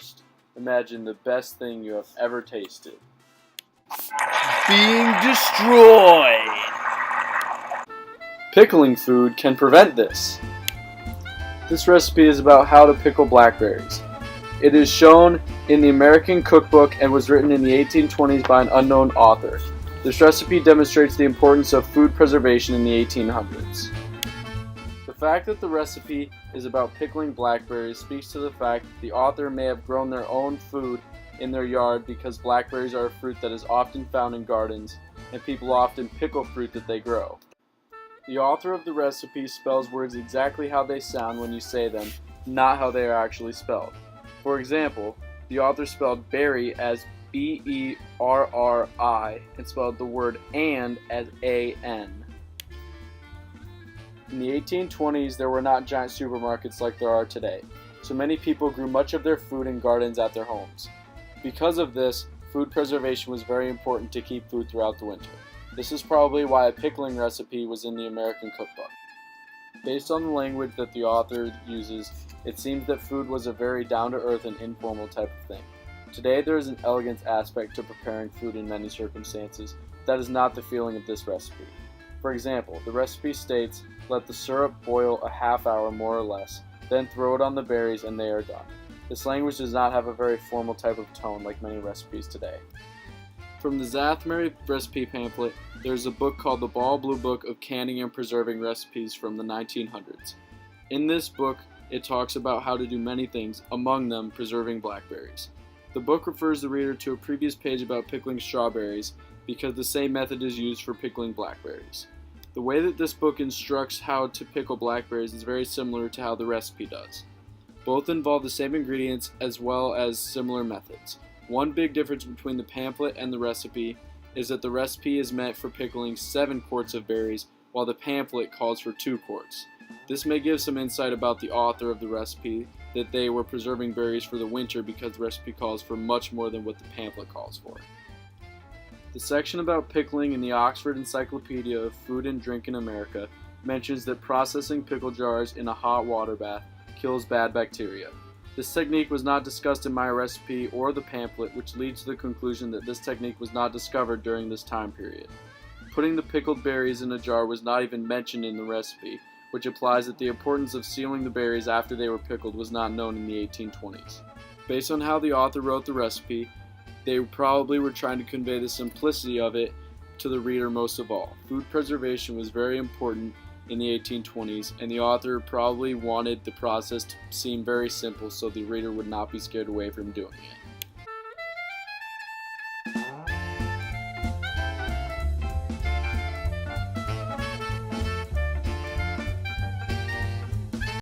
First, imagine the best thing you have ever tasted. Being destroyed! Pickling food can prevent this. This recipe is about how to pickle blackberries. It is shown in the American Cookbook and was written in the 1820s by an unknown author. This recipe demonstrates the importance of food preservation in the 1800s. The fact that the recipe is about pickling blackberries speaks to the fact that the author may have grown their own food in their yard because blackberries are a fruit that is often found in gardens, and people often pickle fruit that they grow. The author of the recipe spells words exactly how they sound when you say them, not how they are actually spelled. For example, the author spelled berry as B-E-R-R-I and spelled the word and as A-N. In the 1820s, there were not giant supermarkets like there are today, so many people grew much of their food in gardens at their homes. Because of this, food preservation was very important to keep food throughout the winter. This is probably why a pickling recipe was in the American Cookbook. Based on the language that the author uses, it seems that food was a very down-to-earth and informal type of thing. Today there is an elegance aspect to preparing food in many circumstances. That is not the feeling of this recipe. For example, the recipe states, let the syrup boil a half hour more or less, then throw it on the berries and they are done. This language does not have a very formal type of tone like many recipes today. From the Zathmary recipe pamphlet, there is a book called the Ball Blue Book of Canning and Preserving Recipes from the 1900s. In this book, it talks about how to do many things, among them preserving blackberries. The book refers the reader to a previous page about pickling strawberries because the same method is used for pickling blackberries. The way that this book instructs how to pickle blackberries is very similar to how the recipe does. Both involve the same ingredients as well as similar methods. One big difference between the pamphlet and the recipe is that the recipe is meant for pickling 7 quarts of berries, while the pamphlet calls for 2 quarts. This may give some insight about the author of the recipe, that they were preserving berries for the winter because the recipe calls for much more than what the pamphlet calls for. The section about pickling in the Oxford Encyclopedia of Food and Drink in America mentions that processing pickle jars in a hot water bath kills bad bacteria. This technique was not discussed in my recipe or the pamphlet, which leads to the conclusion that this technique was not discovered during this time period. Putting the pickled berries in a jar was not even mentioned in the recipe, which implies that the importance of sealing the berries after they were pickled was not known in the 1820s. Based on how the author wrote the recipe, they probably were trying to convey the simplicity of it to the reader most of all. Food preservation was very important in the 1820s, and the author probably wanted the process to seem very simple so the reader would not be scared away from doing it.